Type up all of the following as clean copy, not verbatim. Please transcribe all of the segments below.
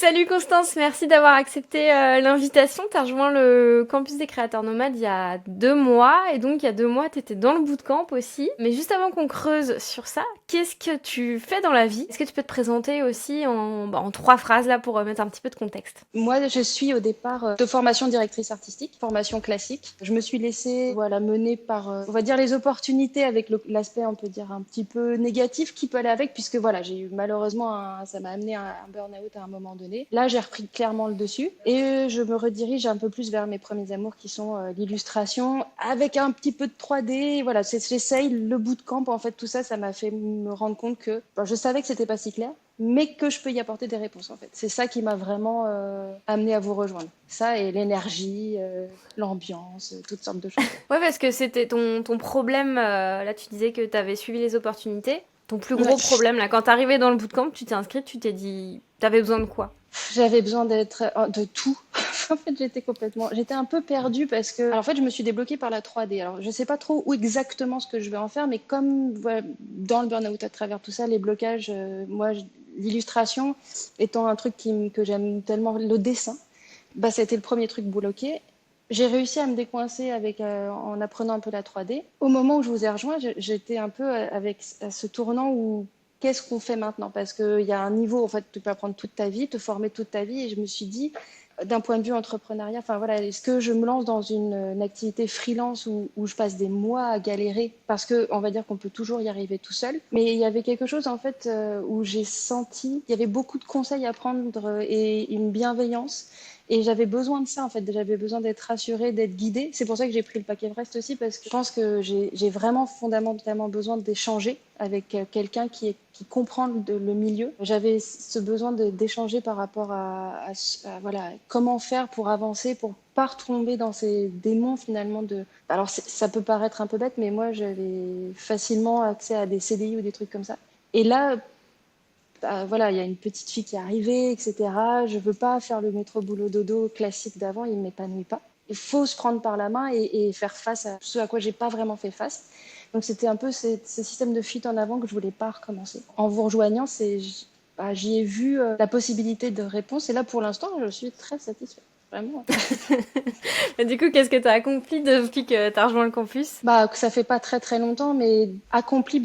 Salut Constance, merci d'avoir accepté l'invitation. Tu as rejoint le campus des créateurs nomades il y a 2 mois et donc il y a 2 mois tu étais dans le bootcamp aussi. Mais juste avant qu'on creuse sur ça, qu'est-ce que tu fais dans la vie? Est-ce que tu peux te présenter aussi en 3 phrases là pour mettre un petit peu de contexte? Moi, je suis au départ de formation directrice artistique, formation classique. Je me suis laissée mener par, on va dire, les opportunités avec l'aspect, on peut dire, un petit peu négatif qui peut aller avec, puisque voilà, j'ai eu malheureusement, ça m'a amené à un burn-out à un moment donné. Là, j'ai repris clairement le dessus et je me redirige un peu plus vers mes premiers amours qui sont l'illustration avec un petit peu de 3D. Voilà, j'essaye le bootcamp, en fait, tout ça, ça m'a fait me rendre compte que je savais que c'était pas si clair, mais que je peux y apporter des réponses en fait. C'est ça qui m'a vraiment amené à vous rejoindre. Ça et l'énergie, l'ambiance, toutes sortes de choses. Ouais, parce que c'était ton problème, là tu disais que tu avais suivi les opportunités. Ton plus Ouais. gros problème, là, quand t'es arrivé dans le bootcamp, tu t'es inscrite, tu t'es dit, t'avais besoin de quoi? J'avais besoin de tout. En fait, j'étais un peu perdue parce que, alors, en fait, je me suis débloquée par la 3D. Alors, je sais pas trop où exactement ce que je vais en faire, mais comme voilà, dans le burn-out à travers tout ça, les blocages, l'illustration étant un truc que j'aime tellement, le dessin, bah, c'était le premier truc bloqué. J'ai réussi à me décoincer en apprenant un peu la 3D. Au moment où je vous ai rejoint, j'étais un peu avec à ce tournant où qu'est-ce qu'on fait maintenant? Parce qu'il y a un niveau, en fait, tu peux apprendre toute ta vie, te former toute ta vie. Et je me suis dit, d'un point de vue entrepreneuriat, enfin voilà, est-ce que je me lance dans une activité freelance où je passe des mois à galérer? Parce que on va dire qu'on peut toujours y arriver tout seul. Mais il y avait quelque chose, en fait, où j'ai senti, il y avait beaucoup de conseils à prendre et une bienveillance. Et j'avais besoin de ça, en fait. J'avais besoin d'être rassurée, d'être guidée. C'est pour ça que j'ai pris le paquet Everest aussi, parce que je pense que j'ai vraiment fondamentalement besoin d'échanger avec quelqu'un qui comprend le milieu. J'avais ce besoin d'échanger par rapport voilà, comment faire pour avancer, pour pas retomber dans ces démons finalement de. Alors ça peut paraître un peu bête, mais moi j'avais facilement accès à des CDI ou des trucs comme ça. Et là, voilà, il y a une petite fille qui est arrivée, etc. Je veux pas faire le métro boulot dodo classique d'avant, il m'épanouit pas. Il faut se prendre par la main et faire face à ce à quoi j'ai pas vraiment fait face. Donc c'était un peu ce système de fuite en avant que je voulais pas recommencer. En vous rejoignant, j'y ai vu la possibilité de réponse et là pour l'instant, je suis très satisfaite. Vraiment. Et du coup, qu'est-ce que t'as accompli depuis que t'as rejoint le campus? Que ça fait pas très très longtemps, mais accompli,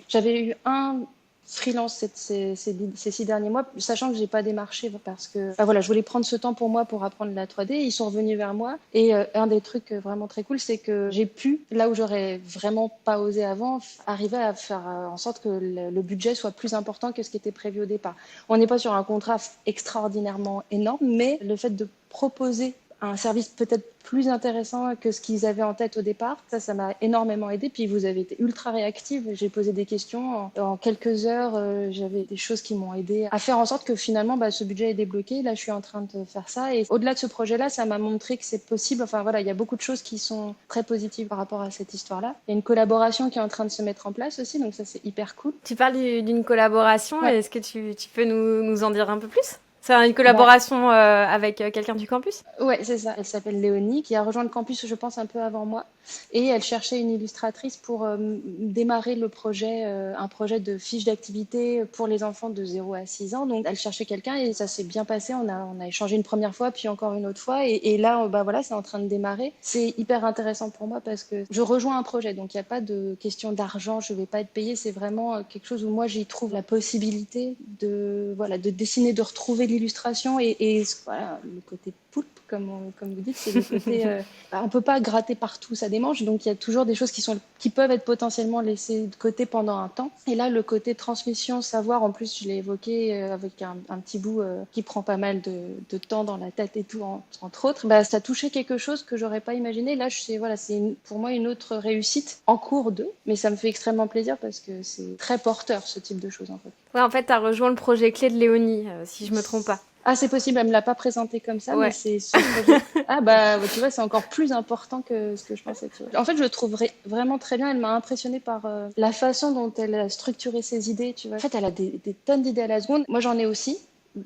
j'avais eu un freelance ces 6 derniers mois, sachant que j'ai pas démarché parce que voilà, je voulais prendre ce temps pour moi pour apprendre la 3D. Ils sont revenus vers moi et un des trucs vraiment très cool, c'est que j'ai pu, là où j'aurais vraiment pas osé avant, arriver à faire en sorte que le budget soit plus important que ce qui était prévu au départ. On n'est pas sur un contrat extraordinairement énorme, mais le fait de proposer un service peut-être plus intéressant que ce qu'ils avaient en tête au départ. Ça m'a énormément aidé. Puis vous avez été ultra réactive. J'ai posé des questions. En quelques heures, j'avais des choses qui m'ont aidé à faire en sorte que finalement, ce budget est débloqué. Là, je suis en train de faire ça. Et au-delà de ce projet-là, ça m'a montré que c'est possible. Enfin voilà, il y a beaucoup de choses qui sont très positives par rapport à cette histoire-là. Il y a une collaboration qui est en train de se mettre en place aussi. Donc ça, c'est hyper cool. Tu parles d'une collaboration, Ouais. est-ce que tu peux nous en dire un peu plus? C'est une Bah, collaboration avec quelqu'un du campus? Ouais, c'est ça. Elle s'appelle Léonie, qui a rejoint le campus, je pense, un peu avant moi. Et elle cherchait une illustratrice pour démarrer le projet, un projet de fiche d'activité pour les enfants de 0 à 6 ans. Donc, elle cherchait quelqu'un et ça s'est bien passé. On a échangé une première fois, puis encore une autre fois. Et là, voilà, c'est en train de démarrer. C'est hyper intéressant pour moi parce que je rejoins un projet. Donc, il n'y a pas de question d'argent. Je ne vais pas être payée. C'est vraiment quelque chose où moi, j'y trouve la possibilité voilà, de dessiner, de retrouver l'illustration et voilà, le côté poulpe, comme vous dites, c'est le côté on peut pas gratter partout sa démange, donc il y a toujours des choses qui peuvent être potentiellement laissées de côté pendant un temps. Et là, le côté transmission, savoir, en plus, je l'ai évoqué avec un petit bout qui prend pas mal de temps dans la tête et tout, entre autres, ça touchait quelque chose que j'aurais pas imaginé. Là, voilà, pour moi une autre réussite en cours de, mais ça me fait extrêmement plaisir parce que c'est très porteur ce type de choses en fait. Ouais, en fait, t'as rejoint le projet clé de Léonie, si je me trompe pas. Ah, c'est possible, elle me l'a pas présenté comme ça, mais Ouais. c'est son projet. Ah, tu vois, c'est encore plus important que ce que je pensais. Tu vois. En fait, je le trouve vraiment très bien. Elle m'a impressionnée par la façon dont elle a structuré ses idées. Tu vois. En fait, elle a des tonnes d'idées à la seconde. Moi, j'en ai aussi.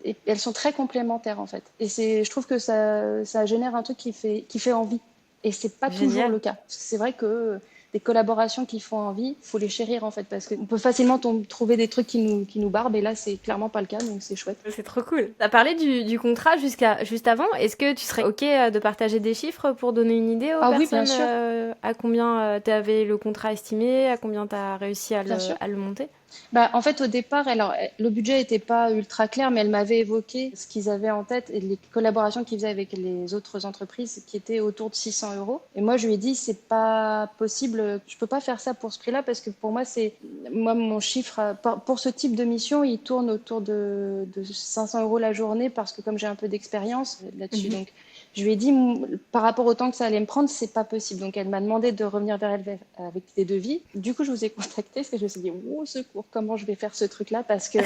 Et elles sont très complémentaires, en fait. Et je trouve que ça génère un truc qui fait envie. Et c'est pas toujours Génial. le cas. C'est vrai que des collaborations qui font envie, il faut les chérir en fait, parce qu'on peut facilement trouver des trucs qui nous barbent, et là, c'est clairement pas le cas, donc c'est chouette. C'est trop cool. T'as parlé du contrat juste avant. Est-ce que tu serais OK de partager des chiffres pour donner une idée aux Ah oui, bien personnes sûr, à combien t'avais le contrat estimé, à combien t'as réussi bien sûr. à le monter? Bah, en fait, au départ, alors, le budget n'était pas ultra clair, mais elle m'avait évoqué ce qu'ils avaient en tête et les collaborations qu'ils faisaient avec les autres entreprises qui étaient autour de 600 euros. Et moi, je lui ai dit, c'est pas possible, je peux pas faire ça pour ce prix-là parce que pour moi, moi, mon chiffre, pour ce type de mission, il tourne autour de 500 euros la journée parce que comme j'ai un peu d'expérience là-dessus, Mhm. donc je lui ai dit, par rapport au temps que ça allait me prendre, c'est pas possible. Donc, elle m'a demandé de revenir vers elle avec des devis. Du coup, je vous ai contacté parce que je me suis dit, oh, secours, comment je vais faire ce truc-là? Parce que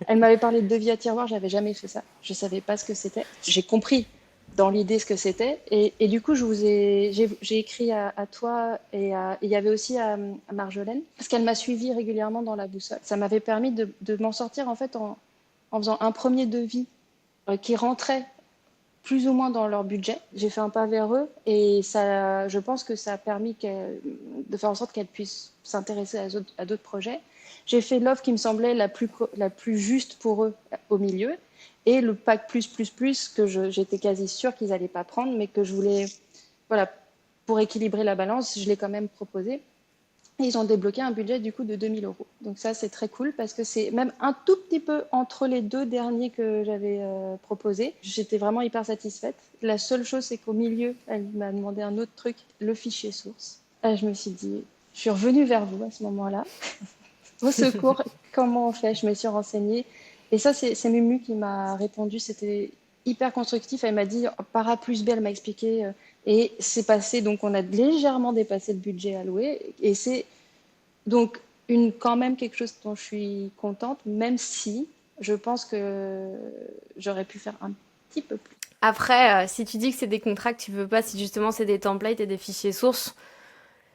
elle m'avait parlé de devis à tiroir, j'avais jamais fait ça. Je savais pas ce que c'était. J'ai compris dans l'idée ce que c'était. Et du coup, j'ai écrit à toi et il y avait aussi à Marjolaine parce qu'elle m'a suivi régulièrement dans la boussole. Ça m'avait permis de m'en sortir en fait en faisant un premier devis qui rentrait plus ou moins dans leur budget. J'ai fait un pas vers eux et ça, je pense que ça a permis de faire en sorte qu'elles puissent s'intéresser à d'autres projets. J'ai fait l'offre qui me semblait la plus juste pour eux au milieu et le pack plus que j'étais quasi sûre qu'ils n'allaient pas prendre, mais que je voulais, voilà, pour équilibrer la balance, je l'ai quand même proposé. Et ils ont débloqué un budget du coup de 2000 euros. Donc ça, c'est très cool parce que c'est même un tout petit peu entre les deux derniers que j'avais proposés. J'étais vraiment hyper satisfaite. La seule chose, c'est qu'au milieu, elle m'a demandé un autre truc, le fichier source. Et je me suis dit, je suis revenue vers vous à ce moment-là. Au secours, comment on fait? Je me suis renseignée. Et ça, c'est Mumu qui m'a répondu. C'était hyper constructif. Elle m'a dit, par A plus B, elle m'a expliqué. Et c'est passé, donc on a légèrement dépassé le budget alloué. Et c'est donc quand même quelque chose dont je suis contente, même si je pense que j'aurais pu faire un petit peu plus. Après, si tu dis que c'est des contrats que tu veux pas, si justement c'est des templates et des fichiers sources,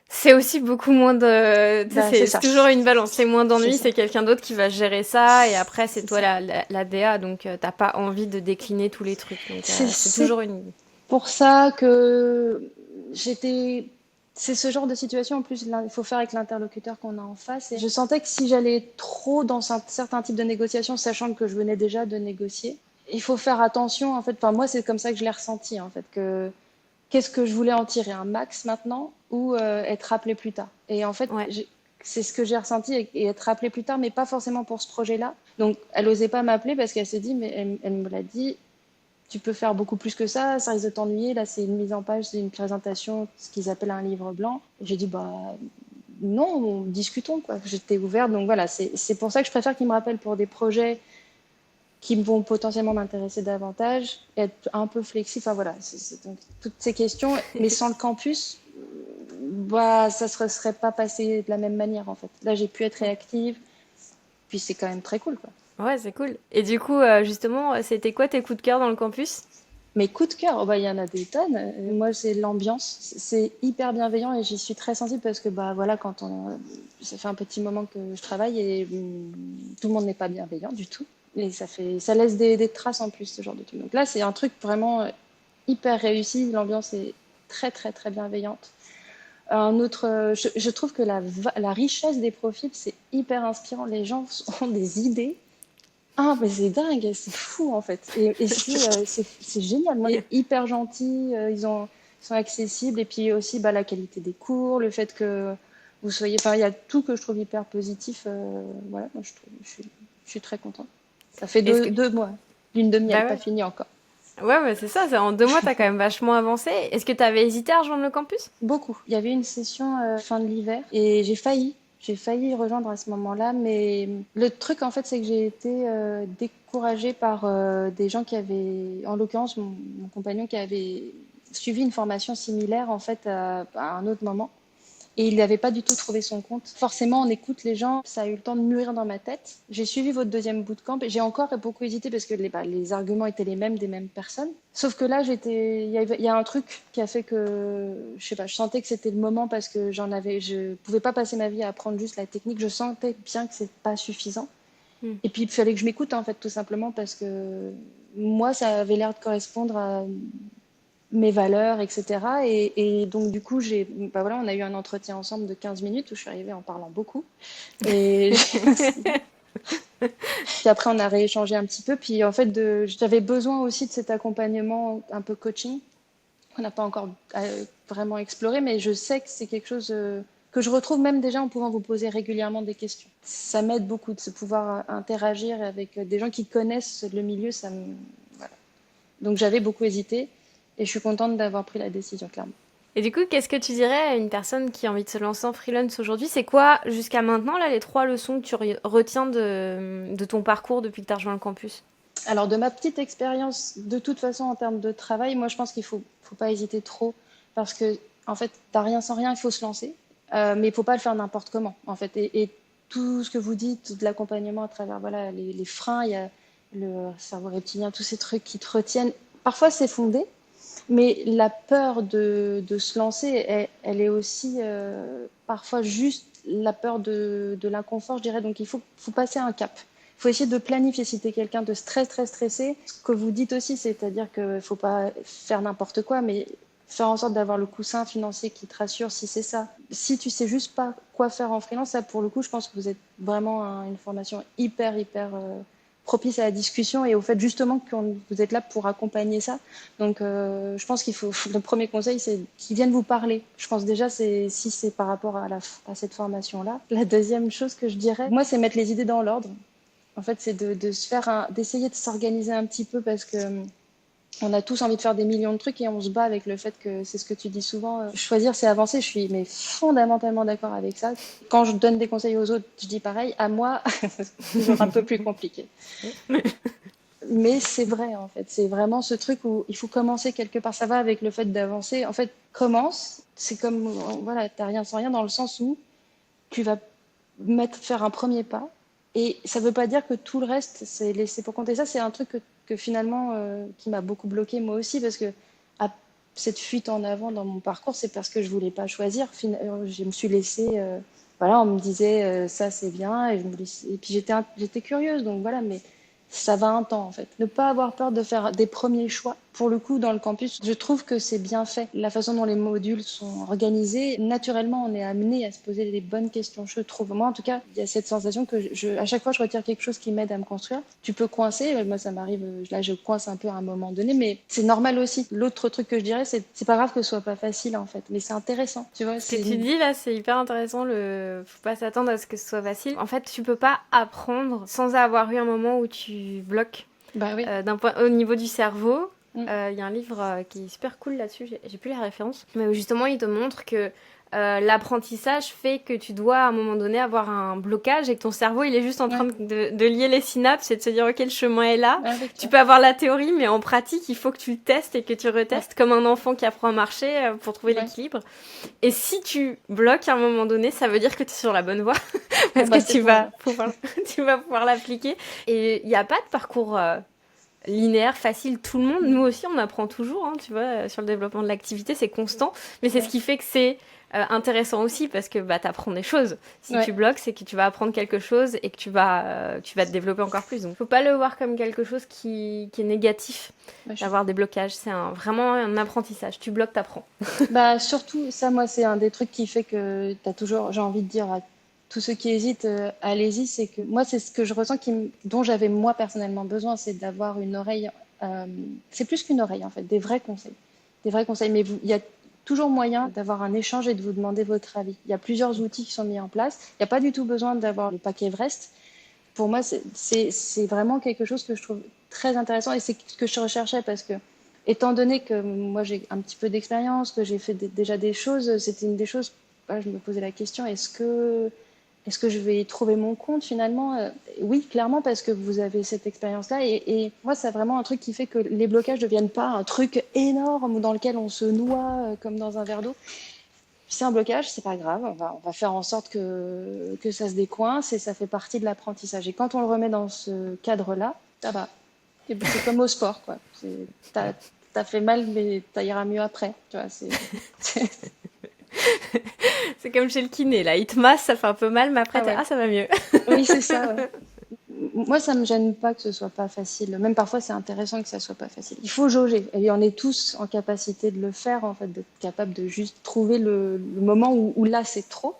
c'est aussi beaucoup moins de... Tu sais, Bah, c'est c'est ça. toujours une balance. C'est moins C'est d'ennui, ça. c'est quelqu'un d'autre qui va gérer ça, et après c'est C'est toi ça. la DA, donc t'as pas envie de décliner tous les trucs. Donc c'est C'est toujours une... pour ça que j'étais. C'est ce genre de situation, en plus, il faut faire avec l'interlocuteur qu'on a en face. Et je sentais que si j'allais trop dans un certain type de négociation, sachant que je venais déjà de négocier, il faut faire attention, en fait. Enfin, moi, c'est comme ça que je l'ai ressenti, en fait, que qu'est-ce que je voulais en tirer, un max maintenant ou être rappelé plus tard. Et en fait, Ouais. c'est ce que j'ai ressenti et être rappelé plus tard, mais pas forcément pour ce projet-là. Donc, elle n'osait pas m'appeler parce qu'elle s'est dit, mais elle me l'a dit, tu peux faire beaucoup plus que ça risque de t'ennuyer. Là, c'est une mise en page, c'est une présentation, ce qu'ils appellent un livre blanc. Et j'ai dit, bah non, discutons, quoi. J'étais ouverte, donc voilà, c'est pour ça que je préfère qu'ils me rappellent pour des projets qui vont potentiellement m'intéresser davantage, être un peu flexible. Enfin voilà, donc, toutes ces questions, mais sans le campus, bah, ça ne serait pas passé de la même manière en fait. Là, j'ai pu être réactive, puis c'est quand même très cool, quoi. Ouais, c'est cool. Et du coup, justement, c'était quoi tes coups de cœur dans le campus? Mes coups de cœur, oh, bah, il y en a des tonnes. Moi, c'est l'ambiance. C'est hyper bienveillant et j'y suis très sensible parce que bah, voilà, ça fait un petit moment que je travaille et tout le monde n'est pas bienveillant du tout. Et ça laisse des traces en plus, ce genre de truc. Donc là, c'est un truc vraiment hyper réussi. L'ambiance est très, très, très bienveillante. Je trouve que la richesse des profils, c'est hyper inspirant. Les gens ont des idées. Ah, mais c'est dingue, c'est fou en fait. Et c'est génial. Moi, Et- hyper gentils, ils sont accessibles. Et puis aussi bah, la qualité des cours, le fait que vous soyez. Enfin, il y a tout que je trouve hyper positif. Voilà, moi, je suis très contente. Ça fait Est-ce que... deux mois. Lune de Bah miel, pas ouais. fini encore. Ouais, ouais, c'est ça. En 2 mois, t'as quand même vachement avancé. Est-ce que t'avais hésité à rejoindre le campus? Beaucoup. Il y avait une session fin de l'hiver et j'ai failli. J'ai failli rejoindre à ce moment-là, mais le truc en fait, c'est que j'ai été découragée par des gens qui avaient, en l'occurrence mon compagnon qui avait suivi une formation similaire en fait à un autre moment. Et il n'avait pas du tout trouvé son compte. Forcément, on écoute les gens, ça a eu le temps de mûrir dans ma tête. J'ai suivi votre deuxième bootcamp et j'ai encore beaucoup hésité parce que les arguments étaient les mêmes des mêmes personnes. Sauf que là, il y a un truc qui a fait que, je sais pas, je sentais que c'était le moment parce que je pouvais pas passer ma vie à apprendre juste la technique. Je sentais bien que c'est pas suffisant. Hmm. Et puis, il fallait que je m'écoute, en fait, tout simplement parce que moi, ça avait l'air de correspondre mes valeurs, etc. Et donc, du coup, voilà, on a eu un entretien ensemble de 15 minutes où je suis arrivée en parlant beaucoup. Et puis après, on a rééchangé un petit peu. Puis en fait, j'avais besoin aussi de cet accompagnement un peu coaching qu'on n'a pas encore vraiment exploré, mais je sais que c'est quelque chose que je retrouve même déjà en pouvant vous poser régulièrement des questions. Ça m'aide beaucoup de se pouvoir interagir avec des gens qui connaissent le milieu. Voilà. Donc j'avais beaucoup hésité et je suis contente d'avoir pris la décision, clairement. Et du coup, qu'est-ce que tu dirais à une personne qui a envie de se lancer en freelance aujourd'hui? C'est quoi, jusqu'à maintenant, là, les 3 leçons que tu retiens de ton parcours depuis que tu as rejoint le campus? Alors, de ma petite expérience, de toute façon, en termes de travail, moi, je pense qu'il faut pas hésiter trop parce que, en fait, t'as rien sans rien, il faut se lancer. Mais il faut pas le faire n'importe comment, en fait. Et tout ce que vous dites, de l'accompagnement à travers, voilà, les freins, il y a le cerveau reptilien, tous ces trucs qui te retiennent. Parfois, c'est fondé, mais la peur de se lancer, elle est aussi parfois juste la peur de l'inconfort, je dirais. Donc, faut passer un cap. Il faut essayer de planifier. Si tu es quelqu'un de très stressé, ce que vous dites aussi, c'est-à-dire qu'il ne faut pas faire n'importe quoi, mais faire en sorte d'avoir le coussin financier qui te rassure si c'est ça. Si tu sais juste pas quoi faire en freelance, ça pour le coup, je pense que vous êtes vraiment une formation hyper propice à la discussion et au fait justement que vous êtes là pour accompagner ça. Donc je pense le premier conseil, c'est qu'ils viennent vous parler. Je pense déjà, si c'est par rapport à cette formation-là. La deuxième chose que je dirais, moi, c'est mettre les idées dans l'ordre. En fait, c'est d'essayer de s'organiser un petit peu parce que on a tous envie de faire des millions de trucs et on se bat avec le fait que c'est ce que tu dis souvent. Choisir, c'est avancer. Je suis mais fondamentalement d'accord avec ça. Quand je donne des conseils aux autres, je dis pareil. À moi, c'est toujours un peu plus compliqué. Mais c'est vrai, en fait. C'est vraiment ce truc où il faut commencer quelque part. Ça va avec le fait d'avancer. En fait, commence. C'est comme, voilà, t'as rien sans rien dans le sens où tu vas faire un premier pas. Et ça ne veut pas dire que tout le reste, c'est laissé pour compter. Ça, c'est un truc que finalement, qui m'a beaucoup bloqué moi aussi, parce que cette fuite en avant dans mon parcours, c'est parce que je voulais pas choisir. Je me suis laissée, voilà, on me disait ça c'est bien, et puis j'étais curieuse, donc voilà, mais ça va un temps en fait. Ne pas avoir peur de faire des premiers choix. Pour le coup, dans le campus, je trouve que c'est bien fait. La façon dont les modules sont organisés, naturellement, on est amené à se poser les bonnes questions. Je trouve, moi en tout cas, il y a cette sensation que à chaque fois, je retire quelque chose qui m'aide à me construire. Tu peux coincer, moi ça m'arrive, là je coince un peu à un moment donné, mais c'est normal aussi. L'autre truc que je dirais, c'est pas grave que ce soit pas facile en fait, mais c'est intéressant. Tu vois, Ce que tu dis là, c'est hyper intéressant. Faut pas s'attendre à ce que ce soit facile. En fait, tu peux pas apprendre sans avoir eu un moment où tu bloques. Bah oui. Au niveau du cerveau, il Mm. y a un livre qui est super cool là-dessus. J'ai plus la référence, mais où justement il te montre que l'apprentissage fait que tu dois à un moment donné avoir un blocage et que ton cerveau il est juste en train Ouais. de lier les synapses et de se dire ok, le chemin est là. Avec Tu toi. peux avoir la théorie, mais en pratique il faut que tu le testes et que tu retestes comme un enfant qui apprend à marcher pour trouver Ouais. l'équilibre. Et si tu bloques à un moment donné, ça veut dire que tu es sur la bonne voie parce Bah, que tu vas pouvoir l'appliquer. Et il n'y a pas de parcours linéaire, facile, tout le monde. Nous aussi, on apprend toujours, hein, tu vois, sur le développement de l'activité, c'est constant. Mais c'est ce qui fait que c'est intéressant aussi parce que bah, tu apprends des choses. Si tu bloques, c'est que tu vas apprendre quelque chose et que tu vas te développer encore plus. Donc, faut pas le voir comme quelque chose qui est négatif, d'avoir des blocages. C'est vraiment un apprentissage. Tu bloques, t'apprends. Bah, surtout, ça, moi, c'est un des trucs qui fait que j'ai envie de dire à tous ceux qui hésitent, allez-y, c'est que moi, c'est ce que je ressens dont j'avais moi personnellement besoin, c'est d'avoir une oreille, c'est plus qu'une oreille en fait, des vrais conseils. Des vrais conseils, mais il y a toujours moyen d'avoir un échange et de vous demander votre avis. Il y a plusieurs outils qui sont mis en place. Il n'y a pas du tout besoin d'avoir le paquet Everest. Pour moi, c'est vraiment quelque chose que je trouve très intéressant et c'est ce que je recherchais parce que, étant donné que moi j'ai un petit peu d'expérience, que j'ai fait déjà des choses, c'était une des choses, je me posais la question, est-ce que je vais trouver mon compte finalement? Oui, clairement, parce que vous avez cette expérience-là. Et moi, c'est vraiment un truc qui fait que les blocages ne deviennent pas un truc énorme dans lequel on se noie comme dans un verre d'eau. C'est un blocage, c'est pas grave, on va faire en sorte que ça se décoince et ça fait partie de l'apprentissage. Et quand on le remet dans ce cadre-là, ça va. C'est comme au sport, quoi. T'as fait mal, mais ça ira mieux après. Tu vois, C'est comme chez le kiné, là. Il te masse, ça fait un peu mal, mais après, Ah ouais. ça va mieux. Oui, c'est ça. Ouais. moi, ça me gêne pas que ce soit pas facile. Même parfois, c'est intéressant que ça soit pas facile. Il faut jauger. Et on est tous en capacité de le faire, en fait, d'être capable de juste trouver le moment où là, c'est trop.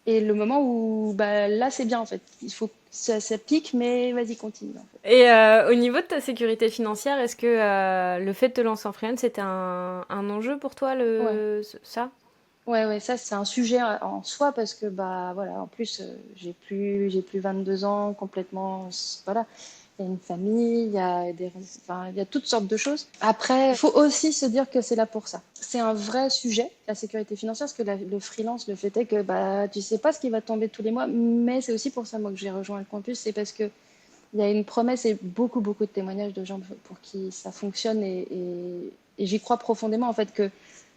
Et le moment où bah, là, c'est bien, en fait. Il faut que ça pique, mais vas-y, continue, en fait. Et au niveau de ta sécurité financière, est-ce que le fait de te lancer en freelance, c'était un enjeu pour toi, Ouais. ça? Ouais, ça c'est un sujet en soi parce que bah voilà, en plus j'ai plus 22 ans complètement voilà, il y a une famille, enfin, il y a toutes sortes de choses. Après, il faut aussi se dire que c'est là pour ça. C'est un vrai sujet, la sécurité financière, parce que le freelance, le fait est que bah tu sais pas ce qui va tomber tous les mois, mais c'est aussi pour ça moi que j'ai rejoint le campus, c'est parce que il y a une promesse et beaucoup de témoignages de gens pour qui ça fonctionne et j'y crois profondément en fait que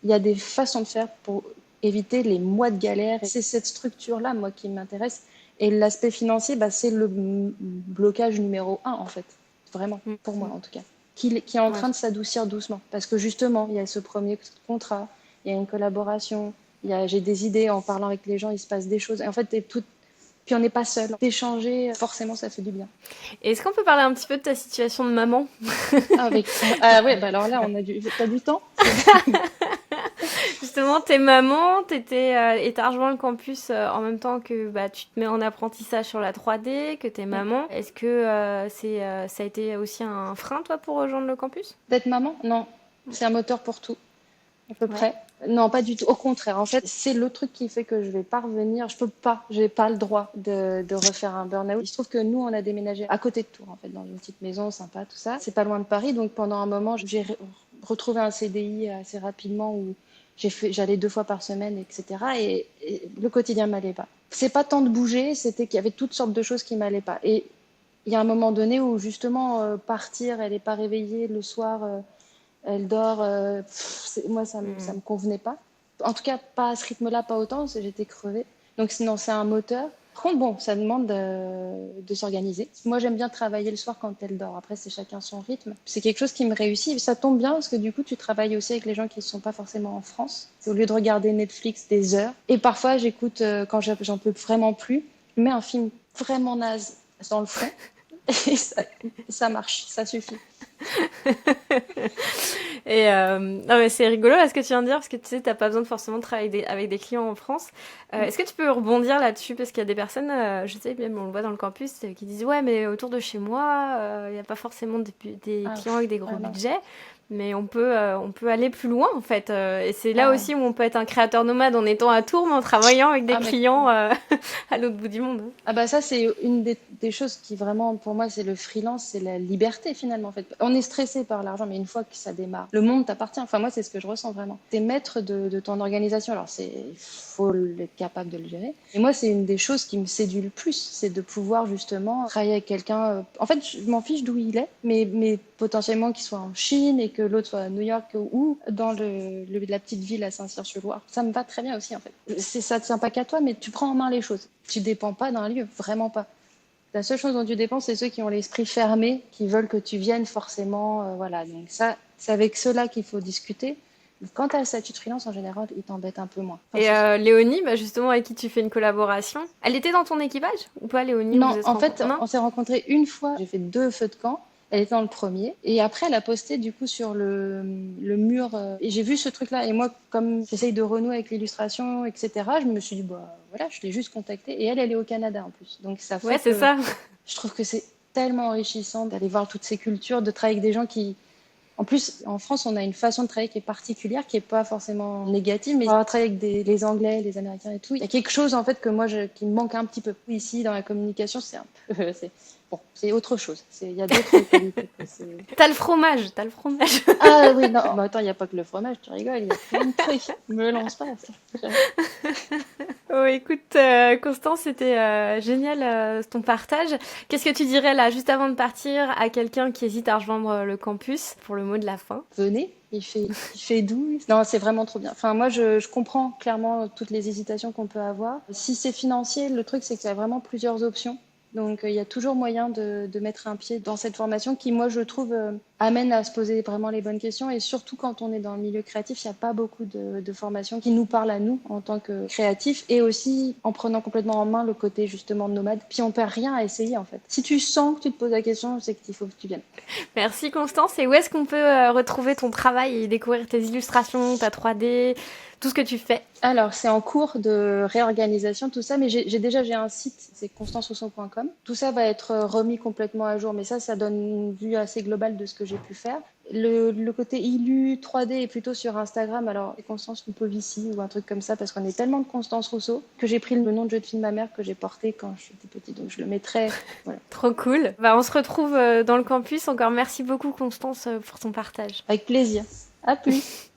il y a des façons de faire pour éviter les mois de galère. Et c'est cette structure-là, moi, qui m'intéresse. Et l'aspect financier, bah, c'est le blocage numéro un, en fait. Vraiment, Mm, pour moi, mm. en tout cas. Qui est en Ouais. train de s'adoucir doucement. Parce que justement, il y a ce premier contrat, il y a une collaboration, j'ai des idées, en parlant avec les gens, il se passe des choses. Et en fait, puis on n'est pas seul. D'échanger, forcément, ça fait du bien. Et est-ce qu'on peut parler un petit peu de ta situation de maman? Ah ouais, bah alors là, t'as du temps? Justement, t'es maman, et t'as rejoint le campus en même temps que bah, tu te mets en apprentissage sur la 3D, que t'es Mm. maman. Est-ce que ça a été aussi un frein, toi, pour rejoindre le campus? D'être maman? Non. C'est un moteur pour tout. À peu Ouais. près. Non, pas du tout. Au contraire, en fait, c'est le truc qui fait que je vais pas revenir. Je peux pas. J'ai pas le droit de refaire un burn-out. Il se trouve que nous, on a déménagé à côté de Tours, en fait, dans une petite maison sympa, tout ça. C'est pas loin de Paris, donc pendant un moment, j'ai retrouvé un CDI assez rapidement où j'allais 2 fois par semaine, etc. Et le quotidien m'allait pas. C'est pas tant de bouger, c'était qu'il y avait toutes sortes de choses qui m'allaient pas. Et il y a un moment donné où justement partir, elle est pas réveillée le soir. Elle dort. Moi, ça me Hmm. convenait pas. En tout cas, pas à ce rythme-là, pas autant. J'étais crevée. Donc, sinon, c'est un moteur. Par contre, bon, ça demande de s'organiser. Moi, j'aime bien travailler le soir quand elle dort. Après, c'est chacun son rythme. C'est quelque chose qui me réussit. Ça tombe bien parce que du coup, tu travailles aussi avec les gens qui ne sont pas forcément en France. Au lieu de regarder Netflix des heures. Et parfois, j'écoute, quand j'en peux vraiment plus, je mets un film vraiment naze dans le fond. Et ça marche, ça suffit. Et non mais c'est rigolo là ce que tu viens de dire parce que tu sais t'as pas besoin de forcément de travailler avec des clients en France. Est-ce que tu peux rebondir là-dessus parce qu'il y a des personnes, je sais même on le voit dans le campus, qui disent ouais mais autour de chez moi il n'y a pas forcément des Ah, clients avec des gros ah non. budgets. Mais on peut aller plus loin en fait. Et c'est là Ah ouais. aussi où on peut être un créateur nomade en étant à Tours mais en travaillant avec des Ah, mais clients à l'autre bout du monde. ah bah ça, c'est une des choses qui vraiment, pour moi, c'est le freelance, c'est la liberté finalement en fait. On est stressé par l'argent, mais une fois que ça démarre, le monde t'appartient. Enfin, moi, c'est ce que je ressens vraiment. T'es maître de ton organisation. Alors, il faut être capable de le gérer. Et moi, c'est une des choses qui me séduit le plus, c'est de pouvoir justement travailler avec quelqu'un. En fait, je m'en fiche d'où il est, mais potentiellement qu'il soit en Chine et que l'autre soit à New York ou dans la petite ville à Saint-Cyr-sur-Loire. Ça me va très bien aussi en fait. Ça tient pas qu'à toi, mais tu prends en main les choses. Tu dépends pas d'un lieu, vraiment pas. La seule chose dont tu dépends, c'est ceux qui ont l'esprit fermé, qui veulent que tu viennes forcément. Voilà, donc ça, c'est avec ceux-là qu'il faut discuter. Quand tu as le statut de freelance, en général, ils t'embêtent un peu moins. Enfin, Et Léonie, bah justement avec qui tu fais une collaboration, elle était dans ton équipage ou pas Léonie, vous non, êtes en fait, rencontrés? Non. on s'est rencontrés une fois. J'ai fait 2 feux de camp. Elle était dans le premier. Et après, elle a posté du coup sur le mur. Et j'ai vu ce truc-là. Et moi, comme j'essaye de renouer avec l'illustration, etc., je me suis dit, bah voilà, je l'ai juste contactée. Et elle est au Canada en plus. Donc ça Ouais fait c'est que ça. je trouve que c'est tellement enrichissant d'aller voir toutes ces cultures, de travailler avec des gens qui... En plus, en France, on a une façon de travailler qui est particulière, qui est pas forcément négative, mais on travaille avec les Anglais, les Américains et tout. Il y a quelque chose, en fait, que moi, qui me manque un petit peu. Ici, dans la communication, c'est un peu... bon, c'est autre chose. Il y a d'autres qualités. T'as le fromage, t'as le fromage. Ah oui, non, mais attends, il n'y a pas que le fromage, tu rigoles, il y a plein de trucs. Me lance pas, ça. Oh, écoute, Constance, c'était génial ton partage. Qu'est-ce que tu dirais là, juste avant de partir, à quelqu'un qui hésite à rejoindre le campus pour le mot de la fin? Venez, il fait doux. Non, c'est vraiment trop bien. Enfin, moi, je comprends clairement toutes les hésitations qu'on peut avoir. Si c'est financier, le truc, c'est qu'il y a vraiment plusieurs options. Donc, il y a toujours moyen de mettre un pied dans cette formation qui, moi, je trouve, amène à se poser vraiment les bonnes questions. Et surtout, quand on est dans le milieu créatif, il n'y a pas beaucoup de formations qui nous parlent à nous en tant que créatifs et aussi en prenant complètement en main le côté, justement, nomade. Puis, on perd rien à essayer, en fait. Si tu sens que tu te poses la question, c'est qu'il faut que tu viennes. Merci Constance. Et où est-ce qu'on peut retrouver ton travail et découvrir tes illustrations, ta 3D, tout ce que tu fais? Alors, c'est en cours de réorganisation, tout ça, mais j'ai un site, c'est constancerousseau.com. Tout ça va être remis complètement à jour, mais ça donne une vue assez globale de ce que j'ai pu faire. Le côté illu 3D est plutôt sur Instagram, alors Constance Lupovici ou un truc comme ça, parce qu'on est tellement de Constance Rousseau que j'ai pris le nom de jeu de fille de ma mère que j'ai porté quand j'étais petite, donc je le mettrai. Voilà. Trop cool. Bah, on se retrouve dans le campus. Encore merci beaucoup Constance pour ton partage. Avec plaisir. À plus.